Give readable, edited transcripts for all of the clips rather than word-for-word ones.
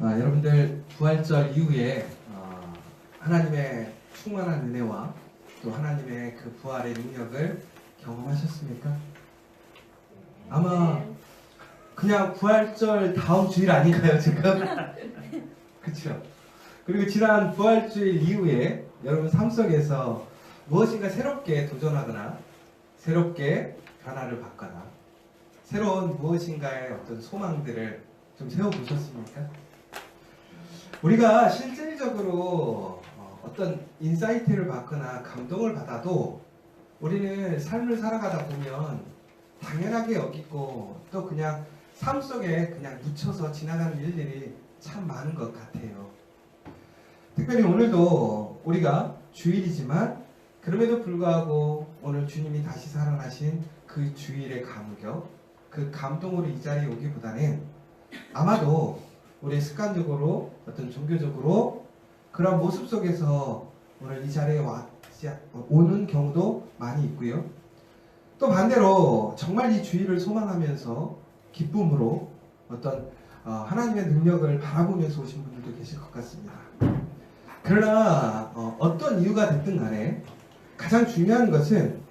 여러분들 부활절 이후에 하나님의 충만한 은혜와 또 하나님의 그 부활의 능력을 경험하셨습니까? 아마 그냥 부활절 다음 주일 아닌가요 지금? 그렇죠? 그리고 지난 부활주일 이후에 여러분 삶 속에서 무엇인가 새롭게 도전하거나 새롭게 변화를 받거나 새로운 무엇인가의 어떤 소망들을 좀 세워보셨습니까? 우리가 실질적으로 어떤 인사이트를 받거나 감동을 받아도 우리는 삶을 살아가다 보면 당연하게 여기고 또 그냥 삶 속에 그냥 묻혀서 지나가는 일들이 참 많은 것 같아요. 특별히 오늘도 우리가 주일이지만 그럼에도 불구하고 오늘 주님이 다시 살아나신 그 주일의 감격, 그 감동으로 이 자리에 오기보다는 아마도 우리 습관적으로 어떤 종교적으로 그런 모습 속에서 오늘 이 자리에 오는 경우도 많이 있고요. 또 반대로 정말 이 주일을 소망하면서 기쁨으로 어떤 하나님의 능력을 바라보면서 오신 분들도 계실 것 같습니다. 그러나 어떤 이유가 됐든 간에 가장 중요한 것은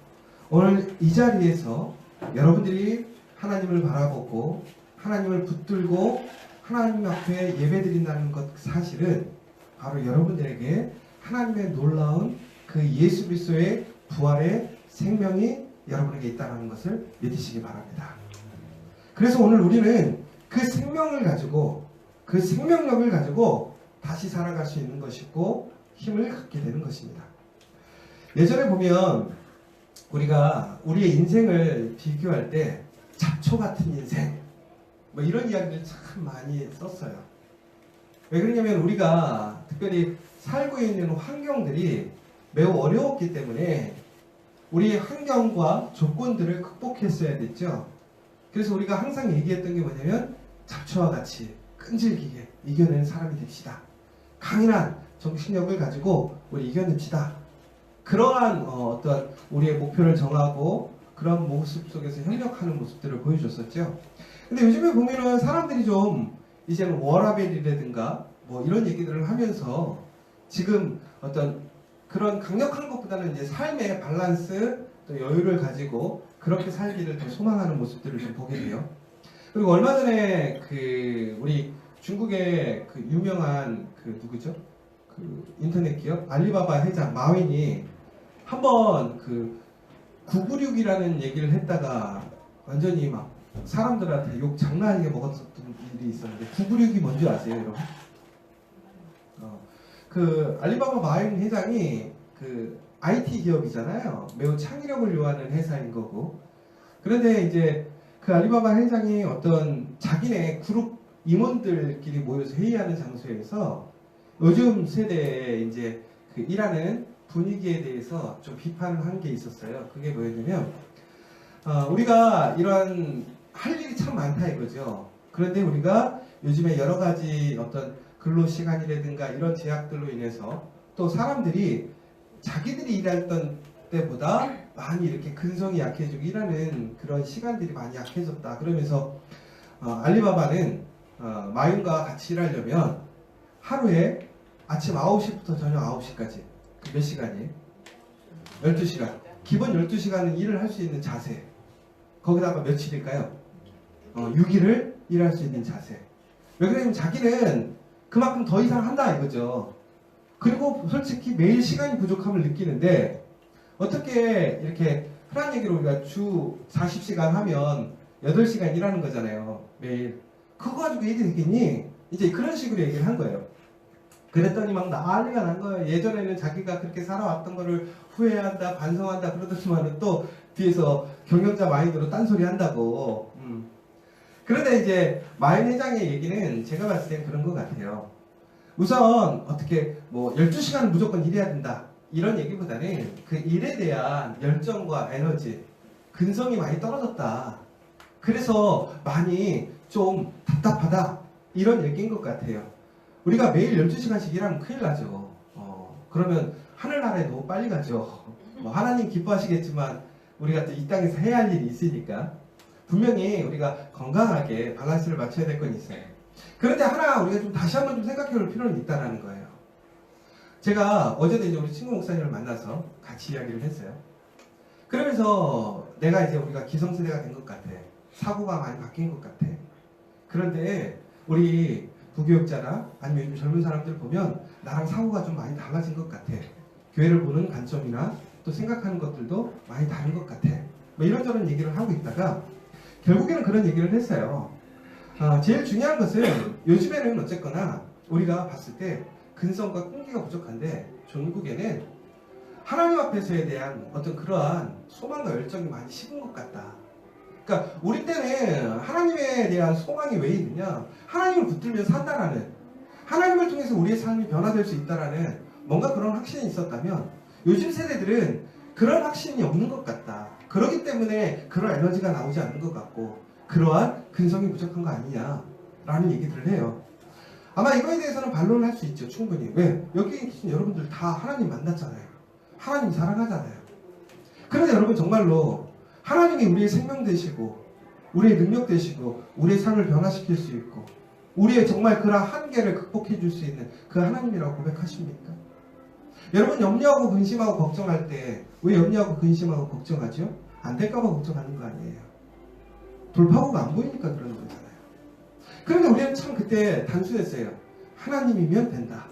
오늘 이 자리에서 여러분들이 하나님을 바라보고 하나님을 붙들고 하나님 앞에 예배드린다는 것 사실은 바로 여러분들에게 하나님의 놀라운 그 예수 그리스도의 부활의 생명이 여러분에게 있다는 것을 믿으시기 바랍니다. 그래서 오늘 우리는 그 생명을 가지고 그 생명력을 가지고 다시 살아갈 수 있는 것이고 힘을 갖게 되는 것입니다. 예전에 보면 우리가 우리의 인생을 비교할 때 잡초 같은 인생 뭐 이런 이야기를 참 많이 썼어요. 왜 그러냐면 우리가 특별히 살고 있는 환경들이 매우 어려웠기 때문에 우리의 환경과 조건들을 극복했어야 됐죠. 그래서 우리가 항상 얘기했던 게 뭐냐면 잡초와 같이 끈질기게 이겨내는 사람이 됩시다. 강인한 정신력을 가지고 우리 이겨냅시다. 그러한 어떤 우리의 목표를 정하고 그런 모습 속에서 협력하는 모습들을 보여줬었죠. 근데 요즘에 보면은 사람들이 좀 이제는 워라밸이라든가 뭐 이런 얘기들을 하면서 지금 어떤 그런 강력한 것보다는 이제 삶의 밸런스 또 여유를 가지고 그렇게 살기를 더 소망하는 모습들을 좀 보게 돼요. 그리고 얼마 전에 그 우리 중국의 그 유명한 그 누구죠? 그 인터넷 기업 알리바바 회장 마윈이 한번 그 996이라는 얘기를 했다가 완전히 막 사람들한테 욕 장난 아니게 먹었던 일이 있었는데 996이 뭔지 아세요, 여러분? 그 알리바바 마윈 회장이 그 IT 기업이잖아요. 매우 창의력을 요하는 회사인 거고. 그런데 이제 그 알리바바 회장이 어떤 자기네 그룹 임원들끼리 모여서 회의하는 장소에서 요즘 세대에 이제 그 일하는 분위기에 대해서 좀 비판을 한 게 있었어요. 그게 뭐였냐면 우리가 이런 할 일이 참 많다 이거죠. 그런데 우리가 요즘에 여러 가지 어떤 근로 시간이라든가 이런 제약들로 인해서 또 사람들이 자기들이 일했던 때보다 많이 이렇게 근성이 약해지고 일하는 그런 시간들이 많이 약해졌다. 그러면서 알리바바는 마윈과 같이 일하려면 하루에 아침 9시부터 저녁 9시까지 그 몇 시간이에요? 12시간. 기본 12시간은 일을 할 수 있는 자세. 거기다가 며칠일까요? 6일을 일할 수 있는 자세. 왜 그러냐면 자기는 그만큼 더 이상 한다 이거죠. 그리고 솔직히 매일 시간이 부족함을 느끼는데 어떻게 이렇게 흔한 얘기로 우리가 주 40시간 하면 8시간 일하는 거잖아요. 매일. 그거 가지고 일이 되겠니? 이제 그런 식으로 얘기를 한 거예요. 그랬더니 막 난리가 난 거예요. 예전에는 자기가 그렇게 살아왔던 거를 후회한다, 반성한다 그러더니만은 또 뒤에서 경영자 마인드로 딴소리 한다고. 그런데 이제 마윈 회장의 얘기는 제가 봤을 땐 그런 것 같아요. 우선 어떻게 뭐 12시간 무조건 일해야 된다 이런 얘기보다는 그 일에 대한 열정과 에너지, 근성이 많이 떨어졌다. 그래서 많이 좀 답답하다 이런 얘기인 것 같아요. 우리가 매일 12시간씩 일하면 큰일 나죠. 그러면 하늘나라에 너무 빨리 가죠. 뭐 하나님 기뻐하시겠지만 우리가 또 이 땅에서 해야 할 일이 있으니까 분명히 우리가 건강하게 밸런스를 맞춰야 될 건 있어요. 그런데 하나 우리가 좀 다시 한번 좀 생각해 볼 필요는 있다는 거예요. 제가 어제도 이제 우리 친구 목사님을 만나서 같이 이야기를 했어요. 그러면서 내가 이제 우리가 기성세대가 된 것 같아. 사고가 많이 바뀐 것 같아. 그런데 우리 부교육자나 아니면 요즘 젊은 사람들 보면 나랑 사고가 좀 많이 달라진 것 같아. 교회를 보는 관점이나 또 생각하는 것들도 많이 다른 것 같아. 뭐 이런저런 얘기를 하고 있다가 결국에는 그런 얘기를 했어요. 제일 중요한 것은 요즘에는 어쨌거나 우리가 봤을 때 근성과 끈기가 부족한데 종국에는 하나님 앞에서에 대한 어떤 그러한 소망과 열정이 많이 식은 것 같다. 그러니까 우리 때는 하나님에 대한 소망이 왜 있느냐? 하나님을 붙들면 산다라는, 하나님을 통해서 우리의 삶이 변화될 수 있다라는 뭔가 그런 확신이 있었다면 요즘 세대들은 그런 확신이 없는 것 같다. 그렇기 때문에 그런 에너지가 나오지 않는 것 같고 그러한 근성이 부족한 거 아니냐라는 얘기들을 해요. 아마 이거에 대해서는 반론을 할 수 있죠. 충분히. 왜? 여기 계신 여러분들 다 하나님 만났잖아요. 하나님 사랑하잖아요. 그런데 여러분 정말로 하나님이 우리의 생명 되시고 우리의 능력 되시고 우리의 삶을 변화시킬 수 있고 우리의 정말 그런 한계를 극복해 줄 수 있는 그 하나님이라고 고백하십니까? 여러분 염려하고 근심하고 걱정할 때 왜 염려하고 근심하고 걱정하죠? 안 될까 봐 걱정하는 거 아니에요. 돌파구가 안 보이니까 그러는 거잖아요. 그런데 우리는 참 그때 단순했어요. 하나님이면 된다.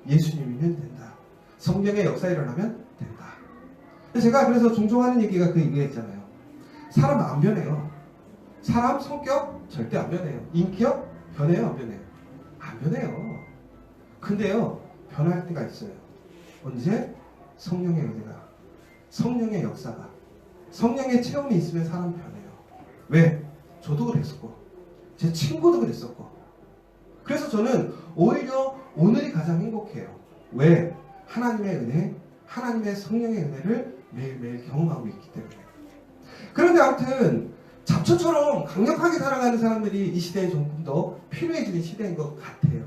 예수님이면 된다. 성경의 역사 일어나면 된다. 제가 그래서 종종 하는 얘기가 그 얘기했잖아요. 사람 안 변해요. 사람 성격 절대 안 변해요. 인격 변해요, 안 변해요? 안 변해요. 근데요, 변할 때가 있어요. 언제? 성령의 은혜가, 성령의 역사가, 성령의 체험이 있으면 사람 변해요. 왜? 저도 그랬었고 제 친구도 그랬었고. 그래서 저는 오히려 오늘이 가장 행복해요. 왜? 하나님의 은혜, 하나님의 성령의 은혜를 매일매일 경험하고 있기 때문에. 그런데 아무튼 잡초처럼 강력하게 살아가는 사람들이 이 시대에 조금 더 필요해지는 시대인 것 같아요.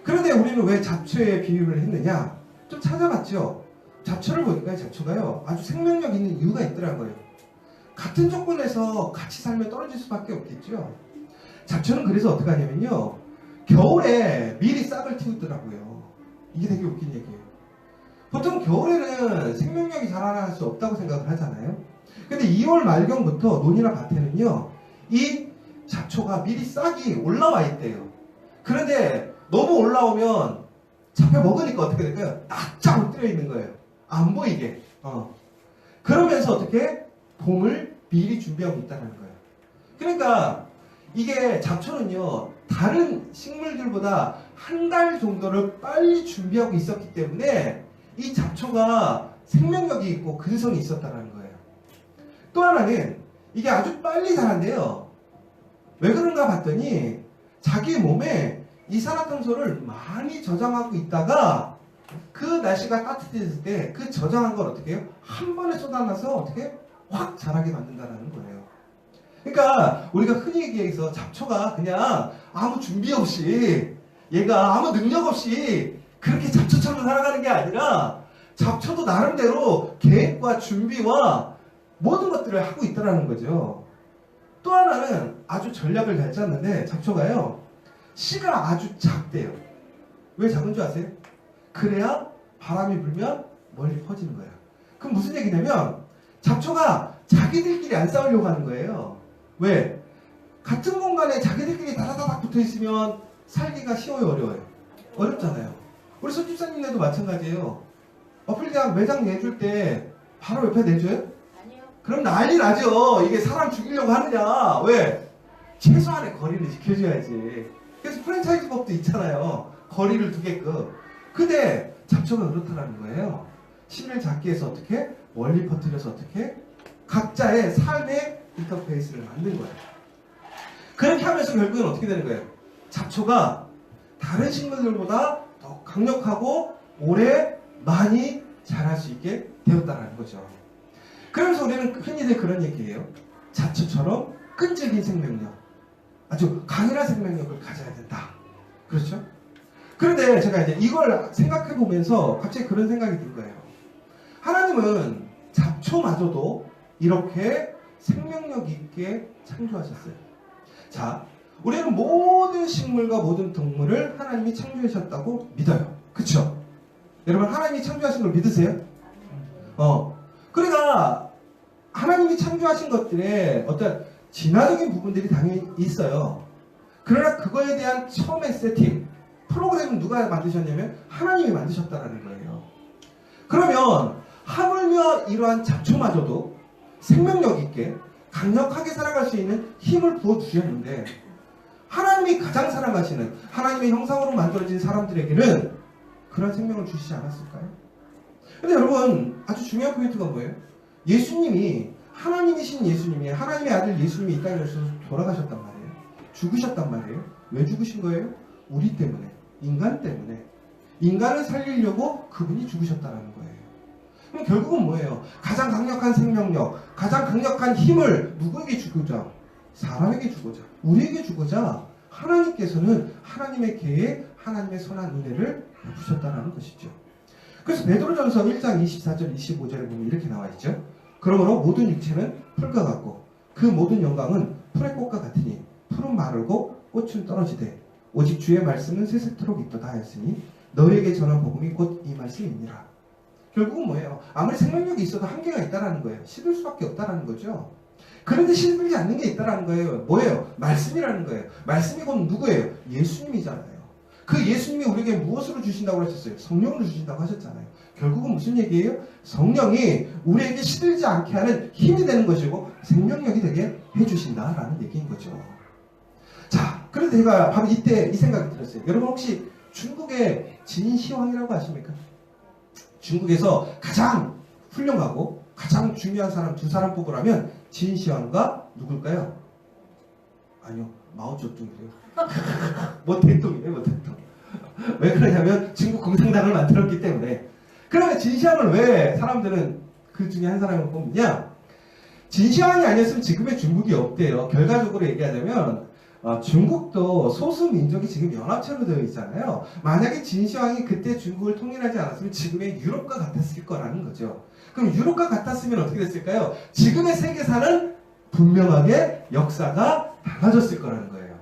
그런데 우리는 왜 잡초에 비유를 했느냐? 좀 찾아봤죠. 잡초를 보니까 잡초가요 아주 생명력 있는 이유가 있더라고요. 같은 조건에서 같이 살면 떨어질 수밖에 없겠죠. 잡초는 그래서 어떻게 하냐면요, 겨울에 미리 싹을 틔우더라고요. 이게 되게 웃긴 얘기예요. 보통 겨울에는 생명력이 자라날 수 없다고 생각을 하잖아요. 근데 2월 말경부터 논이나 밭에는요, 이 잡초가 미리 싹이 올라와 있대요. 그런데 너무 올라오면 잡혀 먹으니까 어떻게 될까요? 납작 엎드려 있는 거예요. 안 보이게. 그러면서 어떻게? 봄을 미리 준비하고 있다는 거예요. 그러니까 이게 잡초는요, 다른 식물들보다 한 달 정도를 빨리 준비하고 있었기 때문에 이 잡초가 생명력이 있고 근성이 있었다는 거예요. 또 하나는 이게 아주 빨리 자란대요. 왜 그런가 봤더니 자기 몸에 이산화탄소를 많이 저장하고 있다가 그 날씨가 따뜻해질 때 그 저장한 걸 어떻게 해요? 한 번에 쏟아놔서 어떻게 확 자라게 만든다는 거예요. 그러니까 우리가 흔히 얘기해서 잡초가 그냥 아무 준비 없이, 얘가 아무 능력 없이 그렇게 잡초처럼 살아가는 게 아니라 잡초도 나름대로 계획과 준비와 모든 것들을 하고 있다는 거죠. 또 하나는 아주 전략을 잘 짰는데 잡초가요, 씨가 아주 작대요. 왜 작은 줄 아세요? 그래야 바람이 불면 멀리 퍼지는 거예요. 그럼 무슨 얘기냐면 잡초가 자기들끼리 안 싸우려고 하는 거예요. 왜? 같은 공간에 자기들끼리 다다다닥 붙어있으면 살기가 쉬워요, 어려워요? 어렵잖아요. 우리 손집사님네도 마찬가지예요. 어플리랑 매장 내줄 때 바로 옆에 내줘요? 아니요. 그럼 난리 나죠. 이게 사람 죽이려고 하느냐. 왜? 최소한의 거리를 지켜줘야지. 그래서 프랜차이즈 법도 있잖아요. 거리를 두게끔. 근데 잡초가 그렇다는 거예요. 씨를 작게 해서 어떻게? 멀리 퍼뜨려서 어떻게? 각자의 삶의 인터페이스를 만든 거예요. 그렇게 하면서 결국은 어떻게 되는 거예요? 잡초가 다른 식물들보다 더 강력하고 오래 많이 자랄 수 있게 되었다는 거죠. 그러면서 우리는 흔히들 그런 얘기예요. 잡초처럼 끈질긴 생명력, 아주 강인한 생명력을 가져야 된다. 그렇죠? 그런데 제가 이제 이걸 생각해 보면서 갑자기 그런 생각이 든 거예요. 하나님은 잡초마저도 이렇게 생명력 있게 창조하셨어요. 자, 우리는 모든 식물과 모든 동물을 하나님이 창조하셨다고 믿어요. 그쵸? 여러분 하나님이 창조하신 걸 믿으세요? 그러니까 하나님이 창조하신 것들에 어떤 진화적인 부분들이 당연히 있어요. 그러나 그거에 대한 처음의 세팅, 프로그램은 누가 만드셨냐면 하나님이 만드셨다는 거예요. 그러면 하물며 이러한 잡초마저도 생명력 있게 강력하게 살아갈 수 있는 힘을 부어주셨는데 하나님이 가장 사랑하시는 하나님의 형상으로 만들어진 사람들에게는 그런 생명을 주시지 않았을까요? 근데 여러분 아주 중요한 포인트가 뭐예요? 예수님이 하나님이신 예수님이 하나님의 아들 예수님이 이 땅에 오셔서 돌아가셨단 말이에요. 죽으셨단 말이에요. 왜 죽으신 거예요? 우리 때문에, 인간 때문에. 인간을 살리려고 그분이 죽으셨다는 거예요. 그럼 결국은 뭐예요? 가장 강력한 생명력, 가장 강력한 힘을 누구에게 주고자? 사람에게 주고자, 우리에게 주고자 하나님께서는 하나님의 계획, 하나님의 선한 은혜를 베푸셨다는 것이죠. 그래서 베드로전서 1장 24절 25절에 보면 이렇게 나와 있죠. 그러므로 모든 육체는 풀과 같고 그 모든 영광은 풀의 꽃과 같으니 풀은 마르고 꽃은 떨어지되 오직 주의 말씀은 세세토록 있도다 하였으니 너희에게 전한 복음이 곧 이 말씀이니라. 결국은 뭐예요? 아무리 생명력이 있어도 한계가 있다는 거예요. 시들 수밖에 없다는 거죠. 그런데 시들지 않는 게 있다는 거예요. 뭐예요? 말씀이라는 거예요. 말씀이 곧 누구예요? 예수님이잖아요. 그 예수님이 우리에게 무엇으로 주신다고 하셨어요? 성령으로 주신다고 하셨잖아요. 결국은 무슨 얘기예요? 성령이 우리에게 시들지 않게 하는 힘이 되는 것이고 생명력이 되게 해주신다라는 얘기인 거죠. 자, 그런데 제가 바로 이때 이 생각이 들었어요. 여러분 혹시 중국의 진시황이라고 아십니까? 중국에서 가장 훌륭하고 가장 중요한 사람 두 사람 뽑으라면 진시황과 누굴까요? 아니요, 마오쩌둥이래요. 뭐 대통이래요, 뭐 대통. 왜 그러냐면 중국 공산당을 만들었기 때문에. 그러면 진시황을 왜 사람들은 그 중에 한 사람을 뽑느냐? 진시황이 아니었으면 지금의 중국이 없대요. 결과적으로 얘기하자면 중국도 소수 민족이 지금 연합체로 되어 있잖아요. 만약에 진시황이 그때 중국을 통일하지 않았으면 지금의 유럽과 같았을 거라는 거죠. 그럼 유럽과 같았으면 어떻게 됐을까요? 지금의 세계사는 분명하게 역사가 달라졌을 거라는 거예요.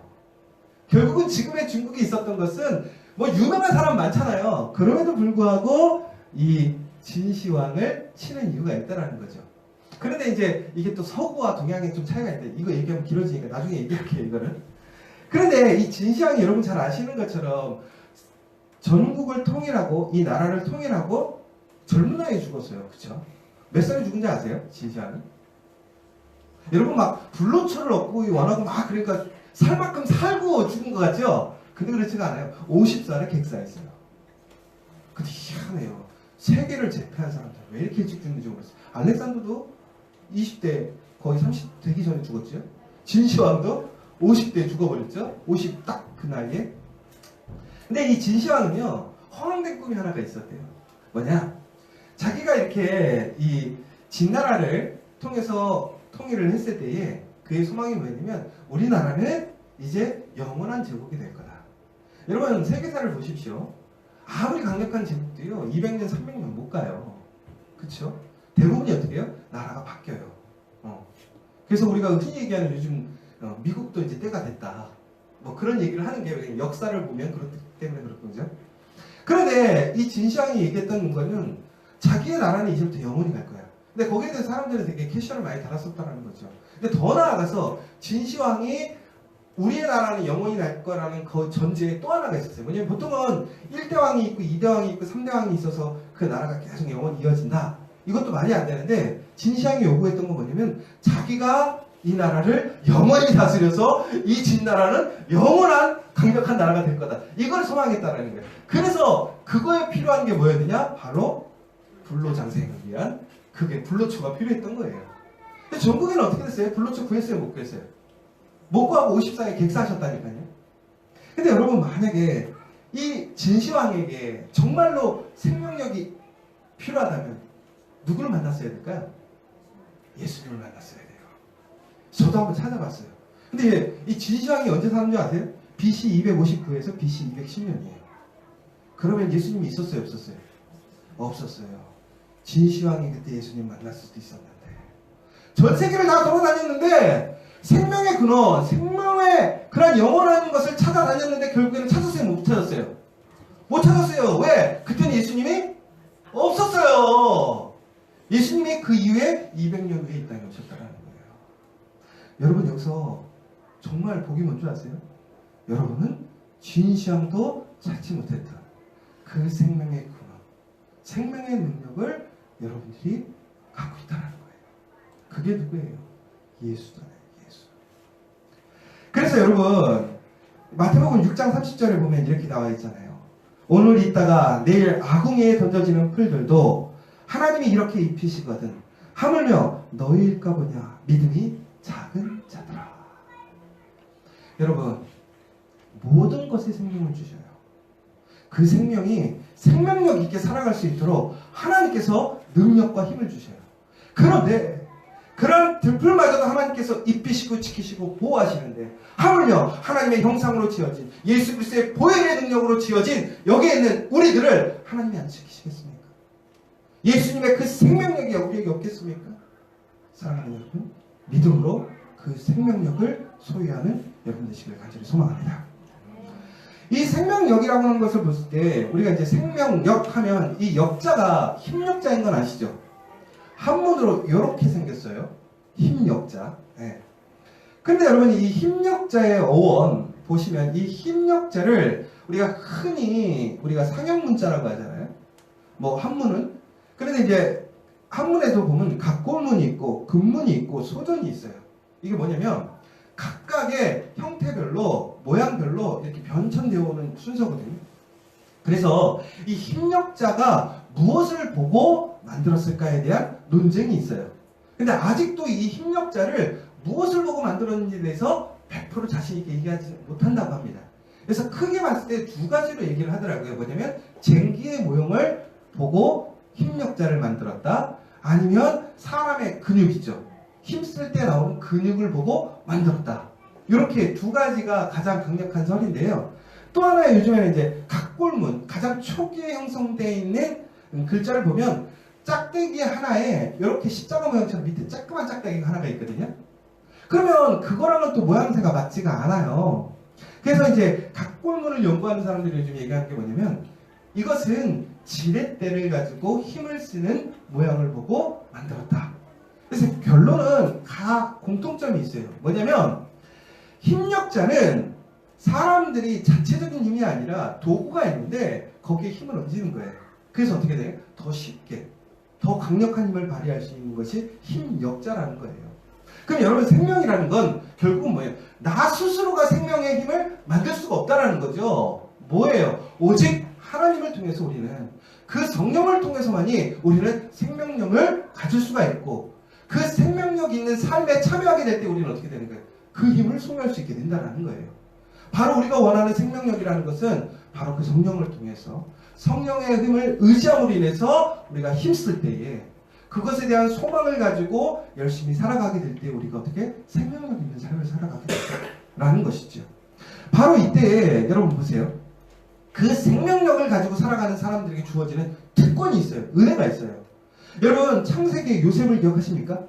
결국은 지금의 중국이 있었던 것은 뭐 유명한 사람 많잖아요. 그럼에도 불구하고 이 진시황을 치는 이유가 있다는 거죠. 그런데 이제 이게 또 서구와 동양에 좀 차이가 있는데 이거 얘기하면 길어지니까 나중에 얘기할게요, 이거는. 그런데 이 진시황이 여러분 잘 아시는 것처럼 전국을 통일하고 이 나라를 통일하고 젊은 나이에 죽었어요. 그쵸? 몇 살에 죽은지 아세요? 진시황이? 여러분 막 불로초를 얻고 원하고 막 그러니까 살 만큼 살고 죽은 것 같죠? 근데 그렇지가 않아요. 50살에 객사했어요. 근데 희한해요. 세계를 제패한 사람들 왜 이렇게 일찍 죽는지 모르겠어요. 알렉산더도 20대 거의 30 되기 전에 죽었죠. 진시황도 50대에 죽어버렸죠. 50 딱 그 나이에. 근데 이 진시황은요 허황된 꿈이 하나가 있었대요. 뭐냐? 자기가 이렇게 이 진나라를 통해서 통일을 했을 때에 그의 소망이 뭐였냐면 우리나라는 이제 영원한 제국이 될 거다. 여러분 세계사를 보십시오. 아무리 강력한 제국도요 200년 300년 못 가요. 그쵸? 대부분이 어떻게 해요? 나라가 바뀌어요. 그래서 우리가 흔히 얘기하는 요즘 미국도 이제 때가 됐다. 뭐 그런 얘기를 하는 게 역사를 보면 그렇기 때문에 그런 거죠. 그런데 이 진시황이 얘기했던 거는 자기의 나라는 이제부터 영원히 갈 거야. 근데 거기에 대해서 사람들은 되게 캐셔를 많이 달았었다는 거죠. 근데 더 나아가서 진시황이 우리의 나라는 영원히 날 거라는 그 전제에 또 하나가 있었어요. 뭐냐면 보통은 1대 왕이 있고 2대 왕이 있고 3대 왕이 있어서 그 나라가 계속 영원히 이어진다. 이것도 말이 안 되는데 진시황이 요구했던 건 뭐냐면 자기가 이 나라를 영원히 다스려서 이 진나라는 영원한 강력한 나라가 될 거다. 이걸 소망했다는 거예요. 그래서 그거에 필요한 게 뭐였느냐? 바로 불로장생을 위한 그게 불로초가 필요했던 거예요. 근데 전국에는 어떻게 됐어요? 불로초 구했어요? 못 구했어요? 못 구하고 54에 객사하셨다니까요. 근데 여러분 만약에 이 진시황에게 정말로 생명력이 필요하다면 누구를 만났어야 될까요? 예수님을 만났어야 돼요. 저도 한번 찾아봤어요. 근데 이 진시황이 언제 사는지 아세요? BC 259에서 BC 210년이에요. 그러면 예수님이 있었어요? 없었어요? 없었어요. 진시황이 그때 예수님 만났을 수도 있었는데 전 세계를 다 돌아다녔는데 생명의 근원, 생명의 하나님의 그런 영원한 것을 찾아다녔는데 결국에는 찾았어요? 못 찾았어요? 못 찾았어요. 왜? 그때는 예수님이 없었어요. 예수님이 그 이후에 200년 후에 이 땅에 오셨다는 거예요. 여러분 여기서 정말 복이 뭔지 아세요? 여러분은 진시황도 찾지 못했던 그 생명의 근원, 생명의 능력을 여러분들이 갖고 있다는 거예요. 그게 누구예요? 예수잖아요. 예수. 그래서 여러분 마태복음 6장 30절에 보면 이렇게 나와 있잖아요. 오늘 있다가 내일 아궁이에 던져지는 풀들도 하나님이 이렇게 입히시거든 하물며 너희일까 보냐 믿음이 작은 자들아. 여러분 모든 것에 생명을 주셔요. 그 생명이 생명력 있게 살아갈 수 있도록 하나님께서 능력과 힘을 주셔요. 그런데 그런 들풀마저도 하나님께서 입히시고 지키시고 보호하시는데 하물며 하나님의 형상으로 지어진 예수 그리스도의 보혈의 능력으로 지어진 여기에 있는 우리들을 하나님이 안 지키시겠습니까? 예수님의 그 생명력이 우리에게 없겠습니까? 사랑하는 여러분, 믿음으로 그 생명력을 소유하는 여러분 되시길 간절히 소망합니다. 이 생명력이라고 하는 것을 볼 때 우리가 이제 생명력 하면 이 역자가 힘력자인 건 아시죠? 한문으로 이렇게 생겼어요. 힘력자. 네. 근데 여러분 이 힘력자의 어원 보시면 이 힘력자를 우리가 흔히 우리가 상형문자라고 하잖아요. 뭐 한문은. 그런데 이제 한문에도 보면 각골문이 있고 근문이 있고 소전이 있어요. 이게 뭐냐면 각각의 형태별로 모양별로 이렇게 변천되어 오는 순서거든요. 그래서 이 힘력자가 무엇을 보고 만들었을까에 대한 논쟁이 있어요. 근데 아직도 이 힘력자를 무엇을 보고 만들었는지에 대해서 100% 자신 있게 얘기하지 못한다고 합니다. 그래서 크게 봤을 때 두 가지로 얘기를 하더라고요. 뭐냐면 쟁기의 모형을 보고 힘력자를 만들었다. 아니면 사람의 근육이죠. 힘쓸 때 나오는 근육을 보고 만들었다. 이렇게 두 가지가 가장 강력한 설인데요. 또 하나 요즘에는 이제 각골문, 가장 초기에 형성되어 있는 글자를 보면 짝대기 하나에 이렇게 십자가 모양처럼 밑에 조그만 짝대기가 하나가 있거든요. 그러면 그거랑은 또 모양새가 맞지가 않아요. 그래서 이제 각골문을 연구하는 사람들이 요즘 얘기하는 게 뭐냐면 이것은 지렛대를 가지고 힘을 쓰는 모양을 보고 만들었다. 그래서 결론은 다 공통점이 있어요. 뭐냐면 힘력자는 사람들이 자체적인 힘이 아니라 도구가 있는데 거기에 힘을 얹는 거예요. 그래서 어떻게 돼요? 더 쉽게, 더 강력한 힘을 발휘할 수 있는 것이 힘력자라는 거예요. 그럼 여러분 생명이라는 건 결국은 뭐예요? 나 스스로가 생명의 힘을 만들 수가 없다라는 거죠. 뭐예요? 오직 하나님을 통해서 우리는 그 성령을 통해서만이 우리는 생명력을 가질 수가 있고 그 생명력 있는 삶에 참여하게 될 때 우리는 어떻게 되는 거예요? 그 힘을 소유할 수 있게 된다는 거예요. 바로 우리가 원하는 생명력이라는 것은 바로 그 성령을 통해서 성령의 힘을 의지함으로 인해서 우리가 힘쓸 때에 그것에 대한 소망을 가지고 열심히 살아가게 될 때 우리가 어떻게 생명력 있는 삶을 살아가게 된다는 것이죠. 바로 이때 여러분 보세요. 그 생명력을 가지고 살아가는 사람들에게 주어지는 특권이 있어요. 은혜가 있어요. 여러분 창세기의 요셉을 기억하십니까?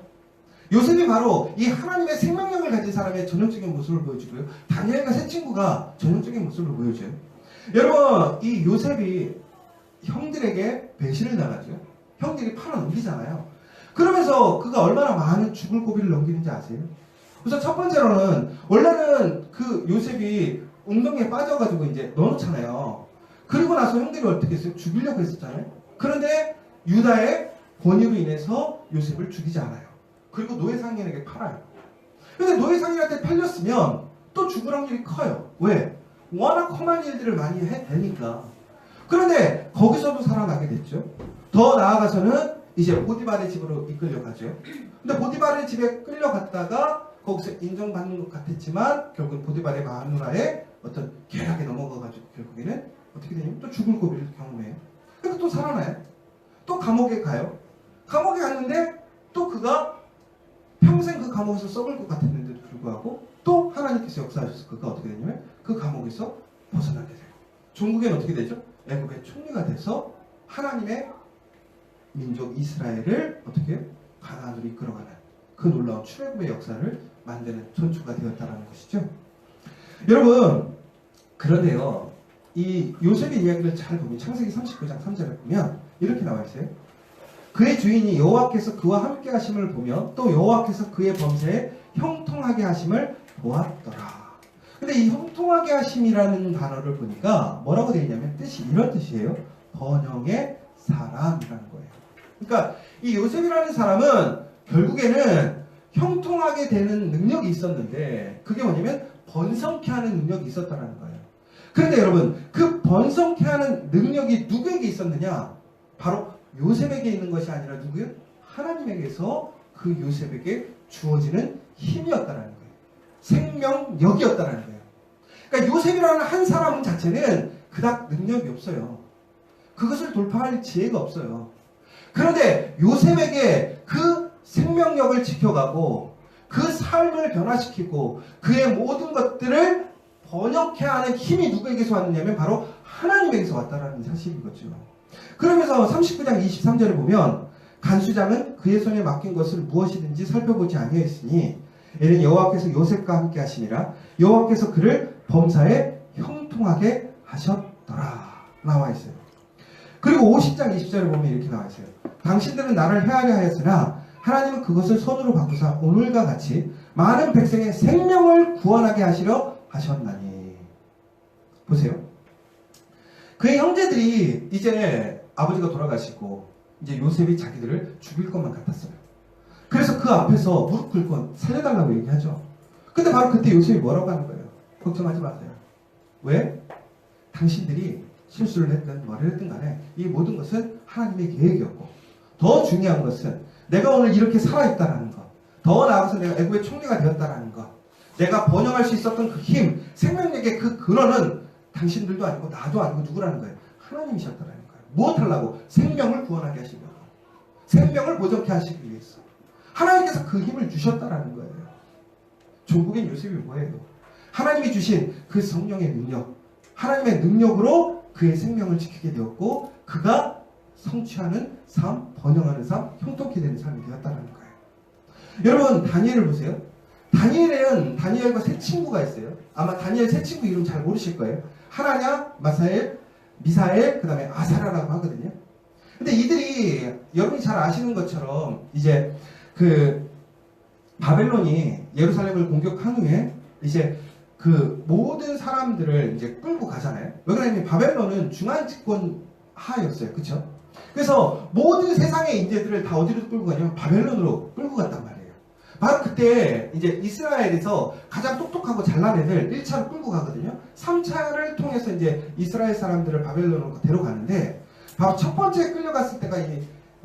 요셉이 바로 이 하나님의 생명력을 가진 사람의 전형적인 모습을 보여주고요. 다니엘과 세 친구가 전형적인 모습을 보여줘요. 여러분 이 요셉이 형들에게 배신을 당하죠. 형들이 팔아 넘기잖아요. 그러면서 그가 얼마나 많은 죽을 고비를 넘기는지 아세요? 우선 첫 번째로는 원래는 그 요셉이 웅덩이에 빠져가지고 이제 넣어놓잖아요. 그리고 나서 형들이 어떻게 했어요? 죽이려고 했었잖아요. 그런데 유다의 권위로 인해서 요셉을 죽이지 않아요. 그리고 노예상인에게 팔아요. 근데 노예상인한테 팔렸으면 또 죽을 확률이 커요. 왜? 워낙 험한 일들을 많이 해대니까. 그런데 거기서도 살아나게 됐죠. 더 나아가서는 이제 보디발의 집으로 이끌려가죠. 근데 보디발의 집에 끌려갔다가 거기서 인정받는 것 같았지만 결국 보디발의 마누라의 어떤 계략에 넘어가가지고 결국에는 어떻게 되냐면 또 죽을 고비를 경험해요. 근데 또 살아나요. 또 감옥에 가요. 감옥에 갔는데 또 그가 평생 그 감옥에서 썩을 것 같았는데도 불구하고 또 하나님께서 역사하셔서 그가 어떻게 되냐면 그 감옥에서 벗어나게 돼요. 종국에는 어떻게 되죠? 애국의 총리가 돼서 하나님의 민족 이스라엘을 어떻게 가나안으로 이끌어가는 그 놀라운 출애굽의 역사를 만드는 전초가 되었다는 것이죠. 여러분, 그런데요, 이 요셉의 이야기를 잘 보면 창세기 39장 3절에 보면 이렇게 나와 있어요. 그의 주인이 여호와께서 그와 함께 하심을 보며 또 여호와께서 그의 범죄에 형통하게 하심을 보았더라. 근데 이 형통하게 하심이라는 단어를 보니까 뭐라고 되어 있냐면 뜻이 이런 뜻이에요. 번영의 사람이라는 거예요. 그러니까 이 요셉이라는 사람은 결국에는 형통하게 되는 능력이 있었는데 그게 뭐냐면 번성케 하는 능력이 있었다는 거예요. 그런데 여러분, 그 번성케 하는 능력이 누구에게 있었느냐? 바로 요셉에게 있는 것이 아니라 누구요? 하나님에게서 그 요셉에게 주어지는 힘이었다는 거예요. 생명력이었다는 거예요. 그러니까 요셉이라는 한 사람 자체는 그닥 능력이 없어요. 그것을 돌파할 지혜가 없어요. 그런데 요셉에게 그 생명력을 지켜가고 그 삶을 변화시키고 그의 모든 것들을 번역해 하는 힘이 누구에게서 왔느냐면 바로 하나님에게서 왔다라는 사실인 거죠. 그러면서 39장 23절에 보면 간수장은 그의 손에 맡긴 것을 무엇이든지 살펴보지 아니하였으니 이는 여호와께서 요셉과 함께 하시니라. 여호와께서 그를 범사에 형통하게 하셨더라 나와 있어요. 그리고 50장 20절에 보면 이렇게 나와 있어요. 당신들은 나를 해하려 하였으나 하나님은 그것을 손으로 바꾸사 오늘과 같이 많은 백성의 생명을 구원하게 하시려 하셨나니. 보세요. 그의 형제들이 이제 아버지가 돌아가시고 이제 요셉이 자기들을 죽일 것만 같았어요. 그래서 그 앞에서 무릎 꿇고 살려달라고 얘기하죠. 근데 바로 그때 요셉이 뭐라고 하는 거예요? 걱정하지 마세요. 왜? 당신들이 실수를 했든 뭐를 했든 간에 이 모든 것은 하나님의 계획이었고 더 중요한 것은 내가 오늘 이렇게 살아있다는 것, 더 나아가서 내가 애굽의 총리가 되었다는 것, 내가 번영할 수 있었던 그 힘, 생명력의 그 근원은 당신들도 아니고 나도 아니고 누구라는 거예요? 하나님이셨다는 거예요. 무엇 하려고? 생명을 구원하게 하시려고, 생명을 보존케 하시기 위해서 하나님께서 그 힘을 주셨다는 거예요. 종국인 요셉이 뭐예요? 하나님이 주신 그 성령의 능력, 하나님의 능력으로 그의 생명을 지키게 되었고 그가 성취하는 삶, 번영하는 삶, 형통케 되는 삶이 되었다는 거예요. 여러분, 다니엘을 보세요. 다니엘에는 다니엘과 세 친구가 있어요. 아마 다니엘 세 친구 이름 잘 모르실 거예요. 하나냐, 마사엘, 미사엘, 그 다음에 아사라라고 하거든요. 근데 이들이 여러분이 잘 아시는 것처럼 이제 그 바벨론이 예루살렘을 공격한 후에 이제 그 모든 사람들을 이제 끌고 가잖아요. 왜 그러냐면 바벨론은 중앙 집권 하였어요. 그쵸? 그래서 모든 세상의 인재들을 다 어디로 끌고 가냐면 바벨론으로 끌고 갔단 말이에요. 바로 그때 이제 이스라엘에서 가장 똑똑하고 잘난 애들 1차로 끌고 가거든요. 3차를 통해서 이제 이스라엘 사람들을 바벨론으로 데려가는데 바로 첫 번째 끌려갔을 때가 이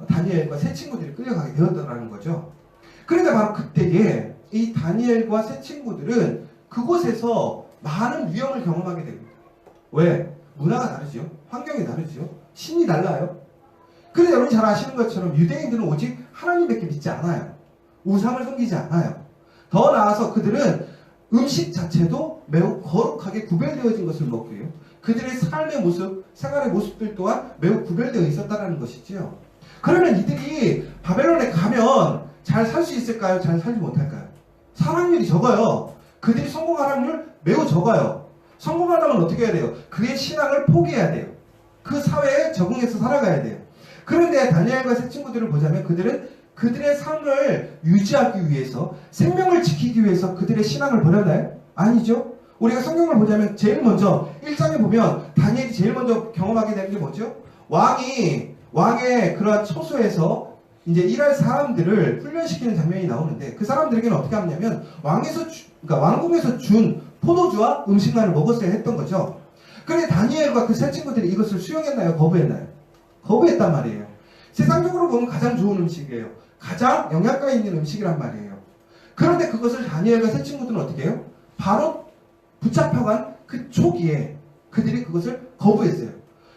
다니엘과 세 친구들이 끌려가게 되었다는 거죠. 그런데 바로 그때에 이 다니엘과 세 친구들은 그곳에서 많은 위험을 경험하게 됩니다. 왜? 문화가 다르죠. 환경이 다르죠. 신이 달라요. 그런데 여러분 잘 아시는 것처럼 유대인들은 오직 하나님밖에 믿지 않아요. 우상을 섬기지 않아요. 더 나아가서 그들은 음식 자체도 매우 거룩하게 구별되어진 것을 먹고요. 그들의 삶의 모습, 생활의 모습들 또한 매우 구별되어 있었다는 것이지요. 그러면 이들이 바벨론에 가면 잘 살 수 있을까요? 잘 살지 못할까요? 살 확률이 적어요. 그들이 성공할 확률 매우 적어요. 성공하려면 어떻게 해야 돼요? 그의 신앙을 포기해야 돼요. 그 사회에 적응해서 살아가야 돼요. 그런데 다니엘과 세 친구들을 보자면 그들은 그들의 삶을 유지하기 위해서, 생명을 지키기 위해서 그들의 신앙을 버렸나요? 아니죠. 우리가 성경을 보자면 제일 먼저 1장에 보면 다니엘이 제일 먼저 경험하게 되는 게 뭐죠? 왕의 그러한 처소에서 이제 일할 사람들을 훈련시키는 장면이 나오는데 그 사람들에게는 어떻게 하냐면 그러니까 왕궁에서 준 포도주와 음식만을 먹었어야 했던 거죠. 그런데 다니엘과 그 세 친구들이 이것을 수용했나요? 거부했나요? 거부했단 말이에요. 세상적으로 보면 가장 좋은 음식이에요. 가장 영양가 있는 음식이란 말이에요. 그런데 그것을 다니엘과 세 친구들은 어떻게 해요? 바로 붙잡혀간 그 초기에 그들이 그것을 거부했어요.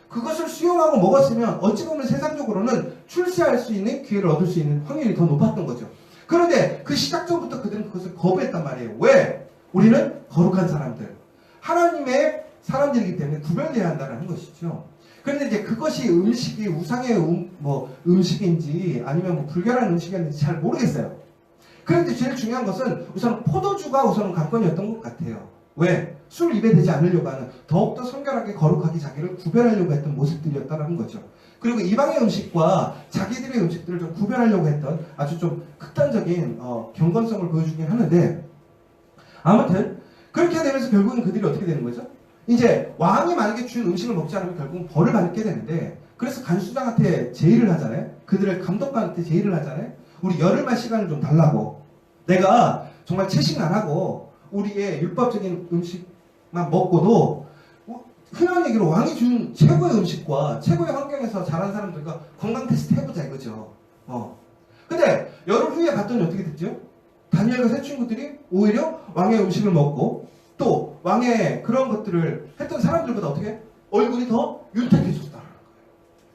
그것을 수용하고 먹었으면 어찌 보면 세상적으로는 출세할 수 있는 기회를 얻을 수 있는 확률이 더 높았던 거죠. 그런데 그 시작 전부터 그들은 그것을 거부했단 말이에요. 왜? 우리는 거룩한 사람들, 하나님의 사람들이기 때문에 구별되어야 한다는 것이죠. 그런데 이제 그것이 음식이 우상의 음식인지 아니면 뭐 불결한 음식이었는지 잘 모르겠어요. 그런데 제일 중요한 것은 우선 포도주가 우선은 관건이었던 것 같아요. 왜? 술 입에 대지 않으려고 하는 더욱더 성결하게 거룩하게 자기를 구별하려고 했던 모습들이었다는 거죠. 그리고 이방의 음식과 자기들의 음식들을 좀 구별하려고 했던 아주 좀 극단적인 경건성을 보여주긴 하는데 아무튼 그렇게 되면서 결국은 그들이 어떻게 되는 거죠? 이제 왕이 만약에 준 음식을 먹지 않으면 결국은 벌을 받게 되는데 그래서 간수장한테 제의를 하잖아요. 그들의 감독관한테 제의를 하잖아요. 우리 열흘만 시간을 좀 달라고. 내가 정말 채식 안 하고 우리의 율법적인 음식만 먹고도 흔한 얘기로 왕이 준 최고의 음식과 최고의 환경에서 자란 사람들과 건강 테스트 해보자 이거죠. 근데 열흘 후에 봤더니 어떻게 됐죠? 다니엘과 세 친구들이 오히려 왕의 음식을 먹고 또 왕의 그런 것들을 했던 사람들보다 어떻게 얼굴이 더 윤택해졌다는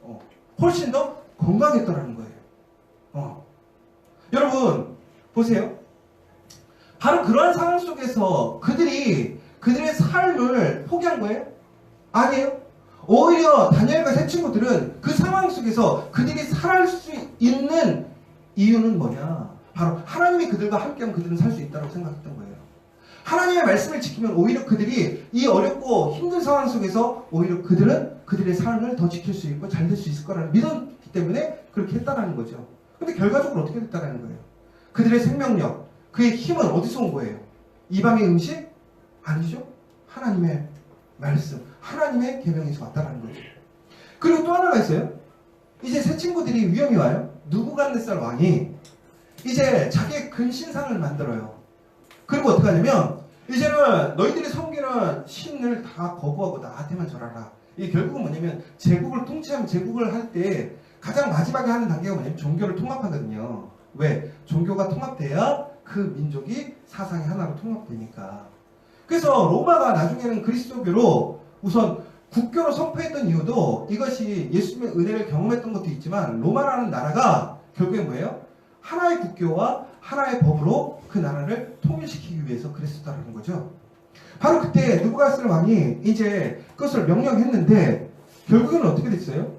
거예요. 훨씬 더 건강했다는 거예요. 여러분 보세요. 바로 그러한 상황 속에서 그들이 그들의 삶을 포기한 거예요? 아니에요. 오히려 다니엘과 세 친구들은 그 상황 속에서 그들이 살아갈 수 있는 이유는 뭐냐? 바로 하나님이 그들과 함께하면 그들은 살 수 있다고 생각했던 거예요. 하나님의 말씀을 지키면 오히려 그들이 이 어렵고 힘든 상황 속에서 오히려 그들은 그들의 삶을 더 지킬 수 있고 잘 될 수 있을 거라는 믿었기 때문에 그렇게 했다라는 거죠. 근데 결과적으로 어떻게 됐다라는 거예요? 그들의 생명력, 그의 힘은 어디서 온 거예요? 이방의 음식? 아니죠. 하나님의 말씀, 하나님의 계명에서 왔다라는 거죠. 그리고 또 하나가 있어요. 이제 새 친구들이 위험이 와요. 느부갓네살 왕이 이제 자기의 근신상을 만들어요. 그리고 어떻게 하냐면 이제는 너희들이 섬기는 신을 다 거부하고 나한테만 절하라. 이게 결국은 뭐냐면 제국을 통치하면 제국을 할 때 가장 마지막에 하는 단계가 뭐냐면 종교를 통합하거든요. 왜? 종교가 통합돼야 그 민족이 사상이 하나로 통합되니까. 그래서 로마가 나중에는 그리스도교로 우선 국교로 선포했던 이유도 이것이 예수님의 은혜를 경험했던 것도 있지만 로마라는 나라가 결국에 뭐예요? 하나의 국교와 하나의 법으로 그 나라를 통일시키기 위해서 그랬었다는 거죠. 바로 그때 느부갓네살 왕이 이제 그것을 명령했는데 결국에는 어떻게 됐어요?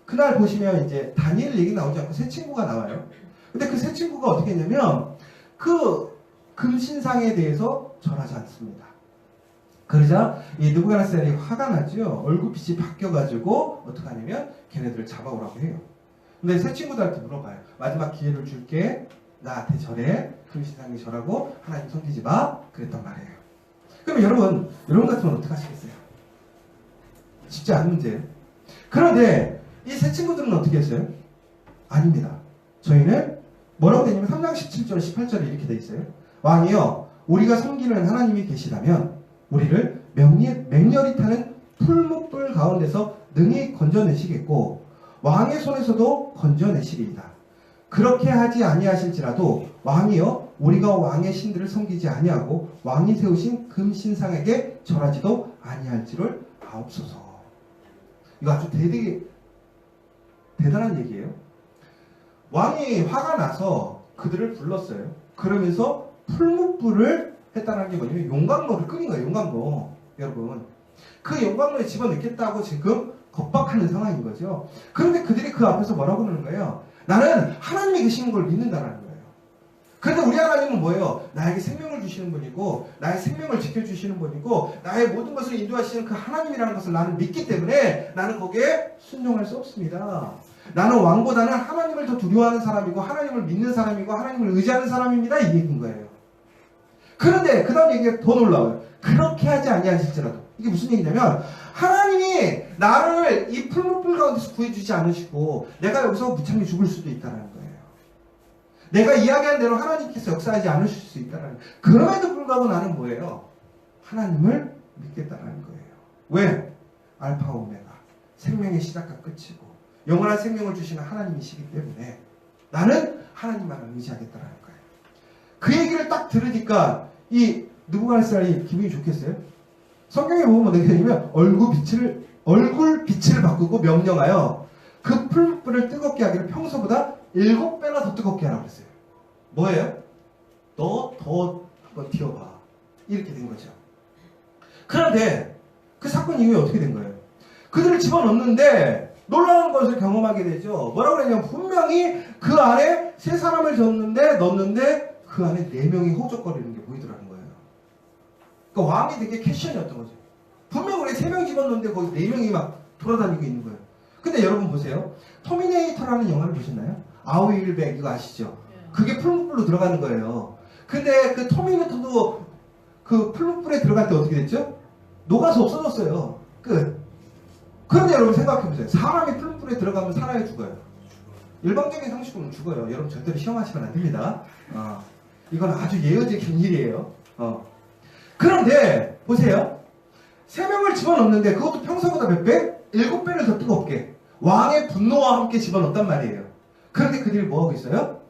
그날 보시면 이제 다니엘 얘기 나오지 않고 세 친구가 나와요. 근데 그 세 친구가 어떻게 했냐면 그 금신상에 대해서 절하지 않습니다. 그러자 이 느부갓네살이 화가 나죠. 얼굴빛이 바뀌어가지고 어떻게 하냐면 걔네들을 잡아오라고 해요. 근데 세 친구들한테 물어봐요. 마지막 기회를 줄게. 나한테 절해. 금신상에 절하고 하나님 섬기지 마. 그랬단 말이에요. 그럼 여러분 같으면 어떻게 하시겠어요? 쉽지 않은 문제예요. 그런데 이 세 친구들은 어떻게 했어요? 아닙니다. 저희는 뭐라고 되냐면 3장 17절 18절에 이렇게 돼 있어요. 왕이여 우리가 섬기는 하나님이 계시다면 우리를 맹렬히 타는 풀무불 가운데서 능히 건져내시겠고 왕의 손에서도 건져내시리이다. 그렇게 하지 아니하실지라도 왕이여 우리가 왕의 신들을 섬기지 아니하고 왕이 세우신 금신상에게 절하지도 아니할지를 아옵소서. 이거 아주 되게 대단한 얘기예요. 왕이 화가 나서 그들을 불렀어요. 그러면서 풀무불을 했다는 게 뭐냐면 용광로를 끓인 거예요. 용광로. 여러분 그 용광로에 집어넣겠다고 지금 겁박하는 상황인 거죠. 그런데 그들이 그 앞에서 뭐라고 그러는 거예요? 나는 하나님이 계시는 걸 믿는다라는 거예요. 그런데 우리 하나님은 뭐예요? 나에게 생명을 주시는 분이고 나의 생명을 지켜주시는 분이고 나의 모든 것을 인도하시는 그 하나님이라는 것을 나는 믿기 때문에 나는 거기에 순종할 수 없습니다. 나는 왕보다는 하나님을 더 두려워하는 사람이고 하나님을 믿는 사람이고 하나님을 의지하는 사람입니다. 이 얘기인 거예요. 그런데 그 다음 얘기가 더 놀라워요. 그렇게 하지 아니하실지라도. 이게 무슨 얘기냐면 하나님이 나를 이 풀무불 가운데서 구해주지 않으시고 내가 여기서 무참히 죽을 수도 있다는 거예요. 내가 이야기한 대로 하나님께서 역사하지 않으실 수 있다는 거예요. 그럼에도 불구하고 나는 뭐예요? 하나님을 믿겠다는 거예요. 왜? 알파 오메가 생명의 시작과 끝이고 영원한 생명을 주시는 하나님이시기 때문에 나는 하나님만을 의지하겠다는 거예요. 그 얘기를 딱 들으니까 이 느부갓네살이 기분이 좋겠어요? 성경에 보면 어떻게 되냐면 얼굴 빛을 바꾸고 명령하여 그 풀불을 뜨겁게 하기를 평소보다 7배나 더 뜨겁게 하라고 했어요. 뭐예요? 너 더 한번 튀어봐. 이렇게 된 거죠. 그런데 그 사건 이후에 어떻게 된 거예요? 그들을 집어넣는데 놀라운 것을 경험하게 되죠. 뭐라고 그랬냐면 분명히 그 안에 세 사람을 넣었는데 그 안에 4명이 허우적거리는 게 보이더라는 거예요. 그러니까 왕이 되게 캐션이었던 거죠. 분명 우리 3명 집어넣는데 거기 4명이 막 돌아다니고 있는 거예요. 근데 여러분 보세요. 터미네이터라는 영화를 보셨나요? 아우일백 이거 아시죠? 그게 풀무불로 들어가는 거예요. 근데 그 터미네이터도 그 풀무불에 들어갈 때 어떻게 됐죠? 녹아서 없어졌어요. 끝. 그런데 여러분 생각해보세요. 사람이 풀무불에 들어가면 살아야 죽어요. 일방적인 상식으로는 죽어요. 여러분 절대로 시험하시면 안 됩니다. 이건 아주 예외적인 일이에요. 그런데 보세요. 3명을 집어넣는데 그것도 평소보다 몇 배? 7배를 더 뜨겁게 왕의 분노와 함께 집어넣었단 말이에요. 그런데 그들이 뭐하고 있어요?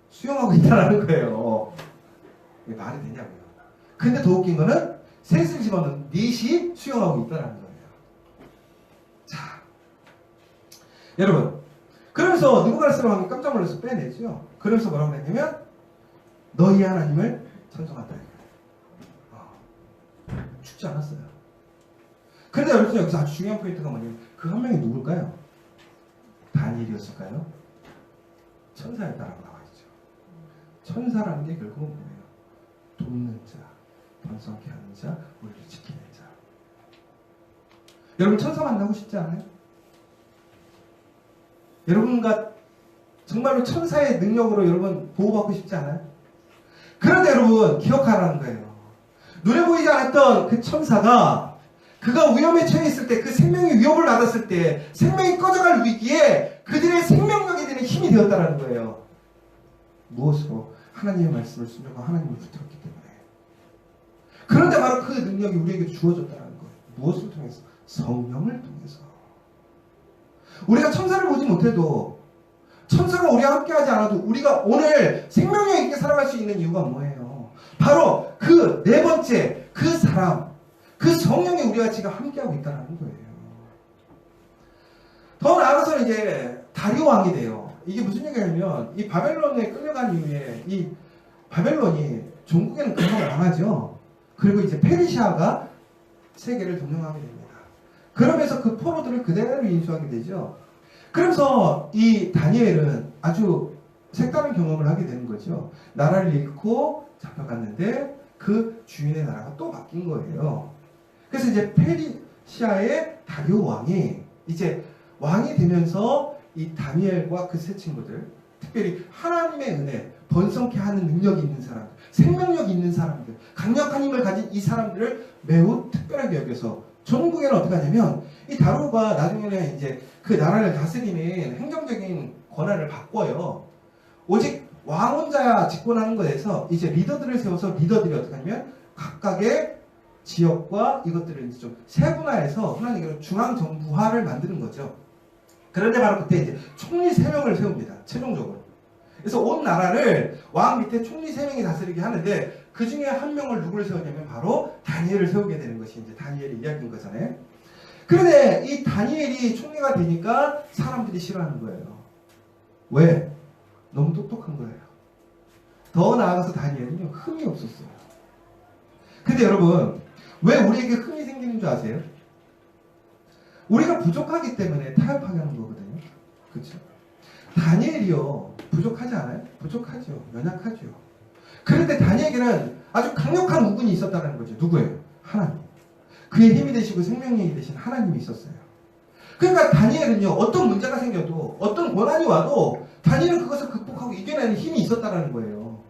수영하고 있다는 거예요. 이게 말이 되냐고요. 근데 더 웃긴 거는 셋을 집어넣는 넷이 수영하고 있다는 거예요. 자, 여러분, 그러면서 느부갓네살 왕이 깜짝 놀라서 빼내죠. 그러면서 뭐라고 했냐면 너희 하나님을 찬송한다. 죽지 않았어요. 그런데 여러분 여기서 아주 중요한 포인트가 뭐냐면 그 한 명이 누굴까요? 다니엘이었을까요? 천사였다라고 나와 있죠. 천사라는 게 결국은 뭐예요? 돕는 자, 번성케 하는 자, 우리를 지키는 자. 여러분 천사 만나고 싶지 않아요? 여러분과 정말로 천사의 능력으로 여러분 보호받고 싶지 않아요? 그런데 여러분 기억하라는 거예요. 눈에 보이지 않았던 그 천사가 그가 위험에 처해 있을 때, 그 생명이 위협을 받았을 때, 생명이 꺼져갈 위기에 그들의 생명력이 되는 힘이 되었다는 거예요. 무엇으로? 하나님의 말씀을 순종하고 하나님을 붙들었기 때문에. 그런데 바로 그 능력이 우리에게 주어졌다는 거예요. 무엇을 통해서? 성령을 통해서. 우리가 천사를 보지 못해도, 천사가 우리와 함께하지 않아도 우리가 오늘 생명력 있게 살아갈 수 있는 이유가 뭐예요? 바로 그 네 번째, 그 사람, 그 성령이 우리와 지금 함께하고 있다는 거예요. 더 나아가서는 이제 다리오 왕이 돼요. 이게 무슨 얘기냐면 이 바벨론에 끌려간 이후에 이 바벨론이 종국에는 근성을 안 하죠. 그리고 이제 페르시아가 세계를 점령하게 됩니다. 그러면서 그 포로들을 그대로 인수하게 되죠. 그러면서 이 다니엘은 아주 색다른 경험을 하게 되는 거죠. 나라를 잃고 잡혀갔는데 그 주인의 나라가 또 바뀐 거예요. 그래서 이제 페르시아의 다리오 왕이 이제 왕이 되면서 이 다니엘과 그 세 친구들, 특별히 하나님의 은혜, 번성케 하는 능력이 있는 사람들, 생명력이 있는 사람들, 강력한 힘을 가진 이 사람들을 매우 특별하게 여겨서 전국에는 어떻게 하냐면 이 다리오가 나중에는 이제 그 나라를 다스리는 행정적인 권한을 바꿔요. 오직 왕 혼자 집권하는 것에서 이제 리더들을 세워서 리더들이 어떻게 하냐면 각각의 지역과 이것들을 이제 좀 세분화해서 흔한 얘기로 중앙정부화를 만드는 거죠. 그런데 바로 그때 이제 총리 3명을 세웁니다. 최종적으로. 그래서 온 나라를 왕 밑에 총리 3명이 다스리게 하는데 그 중에 한 명을 누구를 세우냐면 바로 다니엘을 세우게 되는 것이 이제 다니엘의 이야기인 거잖아요. 그런데 이 다니엘이 총리가 되니까 사람들이 싫어하는 거예요. 왜? 너무 똑똑한 거예요. 더 나아가서 다니엘은요, 흠이 없었어요. 근데 여러분, 왜 우리에게 흠이 생기는 줄 아세요? 우리가 부족하기 때문에 타협하게 하는 거거든요. 그렇죠? 다니엘이요, 부족하지 않아요? 부족하죠. 연약하죠. 그런데 다니엘에게는 아주 강력한 우군이 있었다는 거죠. 누구예요? 하나님. 그의 힘이 되시고 생명력이 되신 하나님이 있었어요. 그러니까 다니엘은요, 어떤 문제가 생겨도, 어떤 고난이 와도 다니엘은 그것을 극복하고 이겨내는 힘이 있었다는 거예요.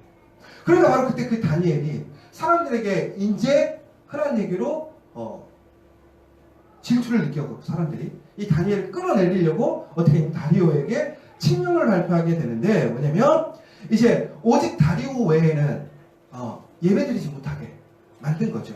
그러니까 바로 그때 그 다니엘이 사람들에게 이제 흔한 얘기로 질투를 느껴고 사람들이 이 다니엘을 끌어내리려고 어떻게 다리오에게 칙령을 발표하게 되는데 뭐냐면 이제 오직 다리오 외에는 예배드리지 못하게 만든 거죠.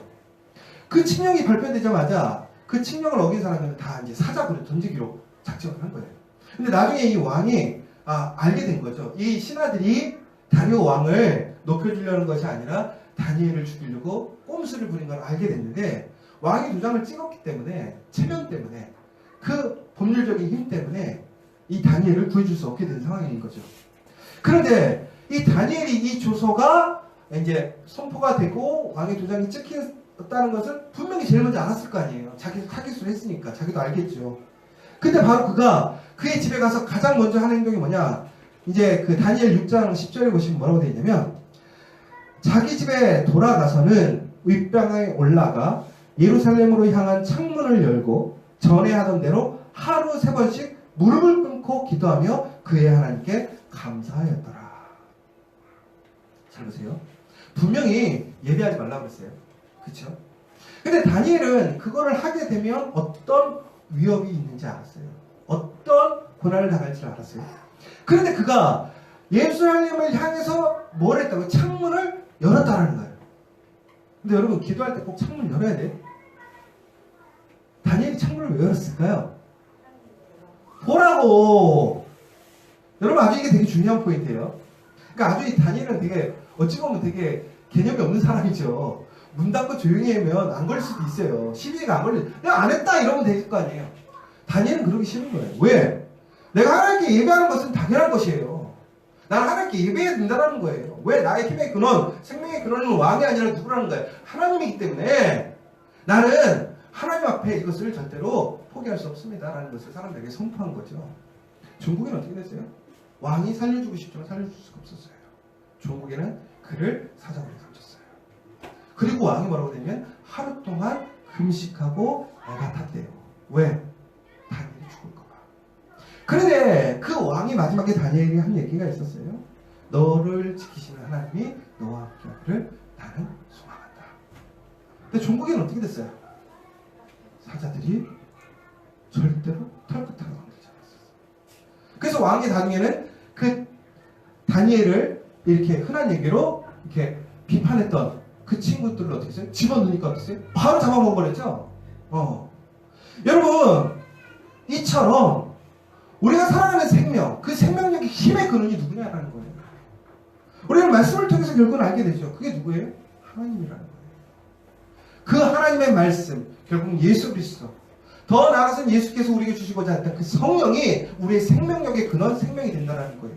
그 칙령이 발표되자마자 그 칙령을 어긴 사람들은 다 이제 사자굴에 던지기로 작정을 한 거예요. 근데 나중에 이 왕이 알게 된 거죠. 이 신하들이 다리오 왕을 높여주려는 것이 아니라 다니엘을 죽이려고 꼼수를 부린 걸 알게 됐는데 왕이 도장을 찍었기 때문에 체면 때문에 그 법률적인 힘 때문에 이 다니엘을 구해줄 수 없게 된 상황인 거죠. 그런데 이 다니엘이 이 조서가 이제 선포가 되고 왕의 도장이 찍혔다는 것을 분명히 제일 먼저 알았을 거 아니에요. 자기도 타깃으로 했으니까 자기도 알겠죠. 근데 바로 그가 그의 집에 가서 가장 먼저 하는 행동이 뭐냐? 이제 그 다니엘 6장 10절에 보시면 뭐라고 되어 있냐면 자기 집에 돌아가서는 윗방에 올라가 예루살렘으로 향한 창문을 열고 전에 하던 대로 하루 3번씩 무릎을 꿇고 기도하며 그의 하나님께 감사하였더라. 잘 보세요. 분명히 예배하지 말라고 그랬어요. 그렇죠? 근데 다니엘은 그거를 하게 되면 어떤 위협이 있는지 알았어요. 어떤 고난을 당할지 알았어요. 그런데 그가 예루살렘을 향해서 뭘 했다고? 창문을 열었다라는 거예요. 근데 여러분, 기도할 때 꼭 창문을 열어야 돼요. 다니엘이 창문을 왜 열었을까요? 보라고! 여러분, 아주 이게 되게 중요한 포인트예요. 그러니까 아주 이 다니엘은 되게 어찌 보면 되게 개념이 없는 사람이죠. 문 닫고 조용히 하면 안 걸릴 수도 있어요. 시비가 안 걸릴, 내가 안 했다 이러면 될 거 아니에요. 다니엘은 그러기 싫은 거예요. 왜? 내가 하나님께 예배하는 것은 당연한 것이에요. 나는 하나님께 예배해야 된다는 거예요. 왜? 나의 힘의 근원, 생명의 근원은 왕이 아니라 누구라는 거예요? 하나님이기 때문에 나는 하나님 앞에 이것을 절대로 포기할 수 없습니다라는 것을 사람들에게 선포한 거죠. 중국에는 어떻게 됐어요? 왕이 살려주고 싶지만 살려줄 수가 없었어요. 중국에는 그를 사자굴에 던졌어요. 그리고 왕이 뭐라고 되면 하루 동안 금식하고 애가 탔대요. 왜? 다니엘이 죽을까봐. 그런데 그 왕이 마지막에 다니엘이 한 얘기가 있었어요. 너를 지키시는 하나님이 너와 함께 하기를 나는 소망한다. 근데 중국에는 어떻게 됐어요? 사자들이 절대로 털끝하게 건들지 않았어요. 그래서 왕이 다니엘은 그 다니엘을 이렇게 흔한 얘기로 이렇게 비판했던 그 친구들을 어떻게 했어요? 집어넣으니까 어땠어요? 바로 잡아먹어버렸죠? 여러분, 이처럼 우리가 살아가는 생명, 그 생명력의 힘의 근원이 누구냐라는 거예요. 우리는 말씀을 통해서 결국은 알게 되죠. 그게 누구예요? 하나님이라는 거예요. 그 하나님의 말씀, 결국 예수 그리스도, 더 나아가서는 예수께서 우리에게 주시고자 했던 그 성령이 우리의 생명력의 근원, 생명이 된다는 거예요.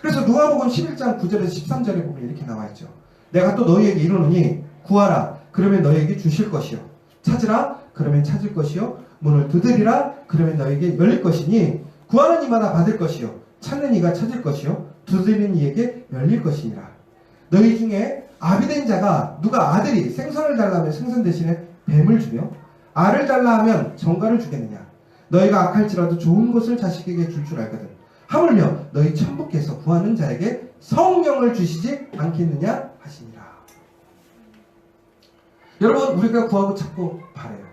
그래서 누가복음 11장 9절에서 13절에 보면 이렇게 나와 있죠. 내가 또 너희에게 이르노니 구하라 그러면 너희에게 주실 것이요 찾으라 그러면 찾을 것이요 문을 두드리라 그러면 너희에게 열릴 것이니 구하는 이마다 받을 것이요 찾는 이가 찾을 것이요 두드리는 이에게 열릴 것이니라. 너희 중에 아비된 자가 누가 아들이 생선을 달라면 생선 대신에 뱀을 주며 알을 달라 하면 정갈을 주겠느냐. 너희가 악할지라도 좋은 것을 자식에게 줄 줄 알거든. 하물며 너희 천부께서 구하는 자에게 성령을 주시지 않겠느냐 하시니라. 여러분, 우리가 구하고 찾고 바라요.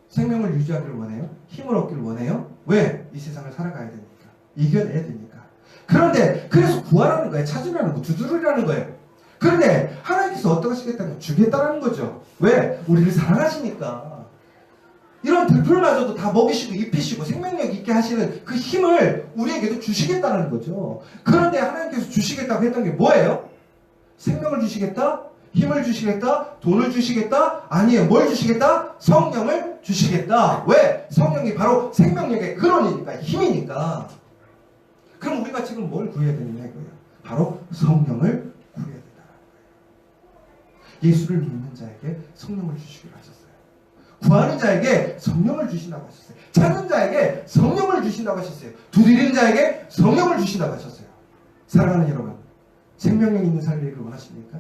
생명을 유지하기를 원해요. 힘을 얻기를 원해요. 왜? 이 세상을 살아가야 되니까. 이겨내야 되니까. 그런데 그래서 구하라는 거예요. 찾으라는 거, 두드리라는 거예요. 그런데 하나님께서 어떻게 하시겠다는 거? 주겠다는 거죠. 왜? 우리를 사랑하시니까. 이런 들풀마저도 다 먹이시고 입히시고 생명력 있게 하시는 그 힘을 우리에게도 주시겠다는 거죠. 그런데 하나님께서 주시겠다고 했던 게 뭐예요? 생명을 주시겠다? 힘을 주시겠다? 돈을 주시겠다? 아니에요. 뭘 주시겠다? 성령을 주시겠다. 왜? 성령이 바로 생명력의 근원이니까, 힘이니까. 그럼 우리가 지금 뭘 구해야 되느냐 이거예요. 바로 성령을 구해야 된다는 거예요. 예수를 믿는 자에게 성령을 주시기로 하셨어요. 구하는 자에게 성령을 주신다고 하셨어요. 찾는 자에게 성령을 주신다고 하셨어요. 두드리는 자에게 성령을 주신다고 하셨어요. 사랑하는 여러분, 생명력 있는 삶을 원하십니까?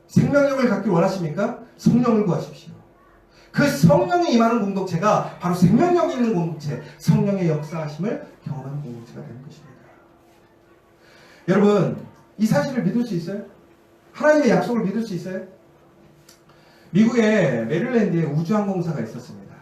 생명력을 갖길 원하십니까? 성령을 구하십시오. 그 성령이 임하는 공동체가 바로 생명력 있는 공동체, 성령의 역사하심을 경험하는 공동체가 되는 것입니다. 여러분, 이 사실을 믿을 수 있어요? 하나님의 약속을 믿을 수 있어요? 미국의 메릴랜드에 우주항공사가 있었습니다.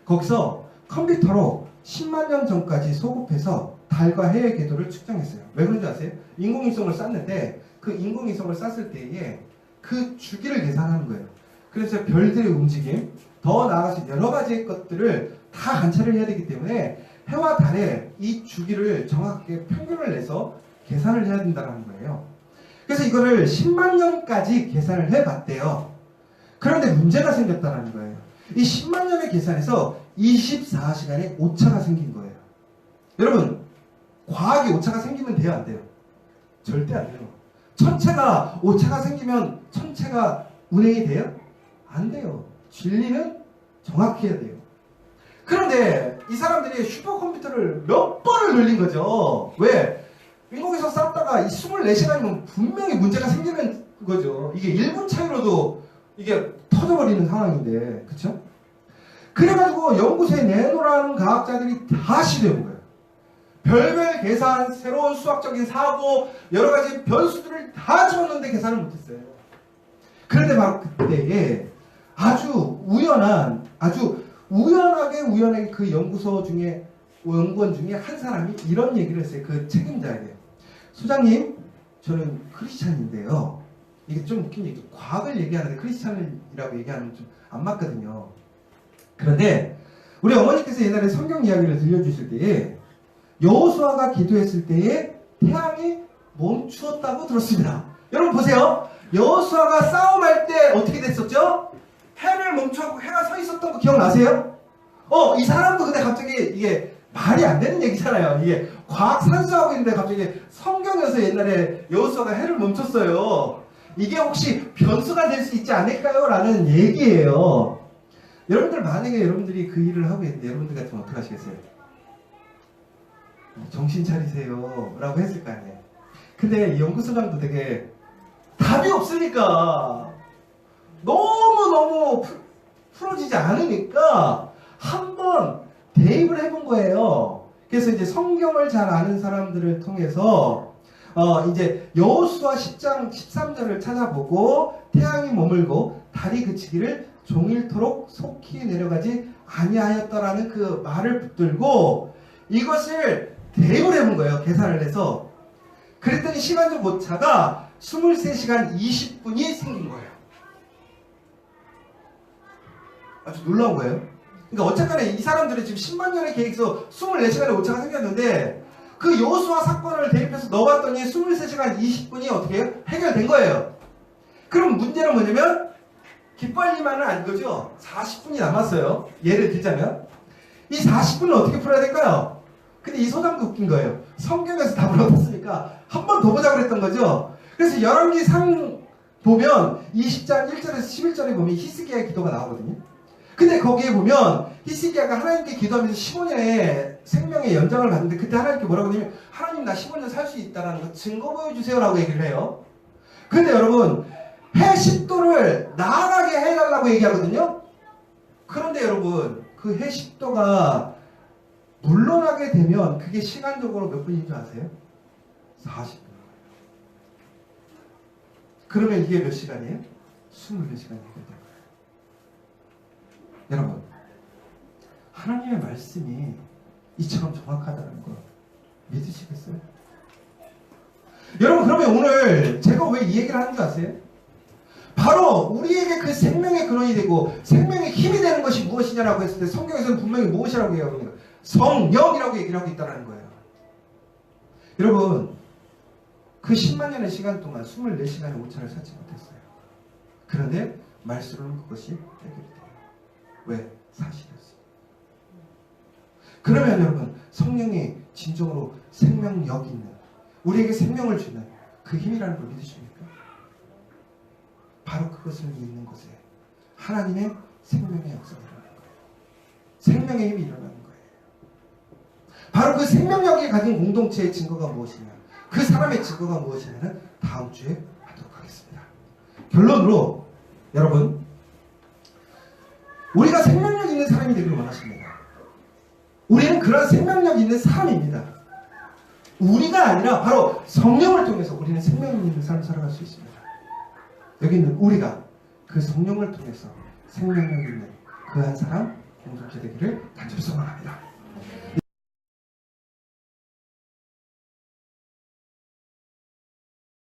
거기서 컴퓨터로 10만 년 전까지 소급해서 달과 해의 궤도를 측정했어요. 왜 그런지 아세요? 인공위성을 쐈는데 그 인공위성을 쐈을 때에 그 주기를 계산하는 거예요. 그래서 별들의 움직임, 더 나아가서 여러 가지 것들을 다 관찰을 해야 되기 때문에 해와 달의 이 주기를 정확하게 평균을 내서 계산을 해야 된다는 거예요. 그래서 이거를 10만 년까지 계산을 해봤대요. 그런데 문제가 생겼다는 거예요. 이 10만 년의 계산에서 24시간에 오차가 생긴 거예요. 여러분, 과학에 오차가 생기면 돼요, 안 돼요? 절대 안 돼요. 천체가 오차가 생기면 천체가 운행이 돼요? 안 돼요. 진리는 정확히 해야 돼요. 그런데 이 사람들이 슈퍼컴퓨터를 몇 번을 늘린 거죠. 왜? 인공위성 쐈다가 이 24시간이면 분명히 문제가 생기는 거죠. 이게 1분 차이로도 이게 터져버리는 상황인데, 그쵸? 그래가지고 연구소에 내놓으라는 과학자들이 다 시도해본 거예요. 별별 계산, 새로운 수학적인 사고, 여러 가지 변수들을 다 집었는데 계산을 못했어요. 그런데 바로 그때에 아주 우연하게 그 연구원 중에 한 사람이 이런 얘기를 했어요. 그 책임자에게. 소장님, 저는 크리스찬인데요. 이게 좀 웃긴 얘기죠. 과학을 얘기하는데 크리스찬이라고 얘기하면 좀 안 맞거든요. 그런데 우리 어머니께서 옛날에 성경 이야기를 들려주실 때에 여호수아가 기도했을 때에 태양이 멈추었다고 들었습니다. 여러분 보세요. 여호수아가 싸움할 때 어떻게 됐었죠? 해를 멈춰갖고 해가 서 있었던 거 기억나세요? 이 사람도 근데 갑자기 이게 말이 안 되는 얘기잖아요. 이게 과학 산수하고 있는데 갑자기 성경에서 옛날에 여호수아가 해를 멈췄어요. 이게 혹시 변수가 될 수 있지 않을까요? 라는 얘기예요. 여러분들 만약에 여러분들이 그 일을 하고 있는데 여러분들 같으면 어떻게 하시겠어요? 정신 차리세요 라고 했을 거 아니에요. 근데 이 연구소장도 되게 답이 없으니까 너무너무 풀어지지 않으니까 한번 대입을 해본 거예요. 그래서 이제 성경을 잘 아는 사람들을 통해서 이제 여호수아 10장 13절을 찾아보고 태양이 머물고 달이 그치기를 종일토록 속히 내려가지 아니하였더라는 그 말을 붙들고 이것을 대입을 해본 거예요. 계산을 해서. 그랬더니 시간적 오차가 23시간 20분이 생긴 거예요. 아주 놀라운 거예요. 그러니까 어쨌거나 이 사람들은 지금 10만 년의 계획에서 24시간의 오차가 생겼는데 그 여호수아 사건을 대입해서 넣어봤더니 23시간 20분이 어떻게 해요? 해결된 거예요. 그럼 문제는 뭐냐면 기빨리만은 아닌 거죠. 40분이 남았어요. 예를 들자면 이 40분을 어떻게 풀어야 될까요? 근데 이 소장도 웃긴 거예요. 성경에서 답을 얻었으니까 한 번 더 보자고 그랬던 거죠. 그래서 열왕기상 보면 20장 1절에서 11절에 보면 히스기야의 기도가 나오거든요. 근데 거기에 보면 히스기야가 하나님께 기도하면서 15년의 생명의 연장을 받는데 그때 하나님께 뭐라고 하냐면 하나님 나 15년 살 수 있다는 거 증거 보여주세요 라고 얘기를 해요. 근데 여러분 해 10도를 나아가게 해달라고 얘기하거든요. 그런데 여러분 그 해 10도가 물러나게 되면 그게 시간적으로 몇 분인 줄 아세요? 40분. 그러면 이게 몇 시간이에요? 24시간이 되는 거예요. 여러분 하나님의 말씀이 이처럼 정확하다는 거 믿으시겠어요? 여러분 그러면 오늘 제가 왜 이 얘기를 하는 줄 아세요? 바로 우리에게 그 생명의 근원이 되고 생명의 힘이 되는 것이 무엇이냐라고 했을 때 성경에서는 분명히 무엇이라고 얘기하고 있는 거예요? 성령이라고 얘기를 하고 있다는 거예요. 여러분 그 10만 년의 시간 동안 24시간의 오차를 찾지 못했어요. 그런데 말씀으로는 그것이 해결이 돼요. 왜? 사실이었어요. 그러면 여러분 성령이 진정으로 생명력 있는 우리에게 생명을 주는 그 힘이라는 걸 믿으십니까? 바로 그것을 믿는 곳에 하나님의 생명의 역사가 일어나는 거예요. 생명의 힘이 일어나는 거예요. 바로 그 생명력이 가진 공동체의 증거가 무엇이냐, 그 사람의 증거가 무엇이냐는 다음 주에 하도록 하겠습니다. 결론으로 여러분 우리가 생명력 있는 사람이 되기를 원하십니다. 우리는 그런 생명력 있는 사람입니다. 우리가 아니라 바로 성령을 통해서 우리는 생명력 있는 삶을 살아갈 수 있습니다. 여기 있는 우리가 그 성령을 통해서 생명력 있는 그 한 사람 공동체 되기를 간절히 소망합니다.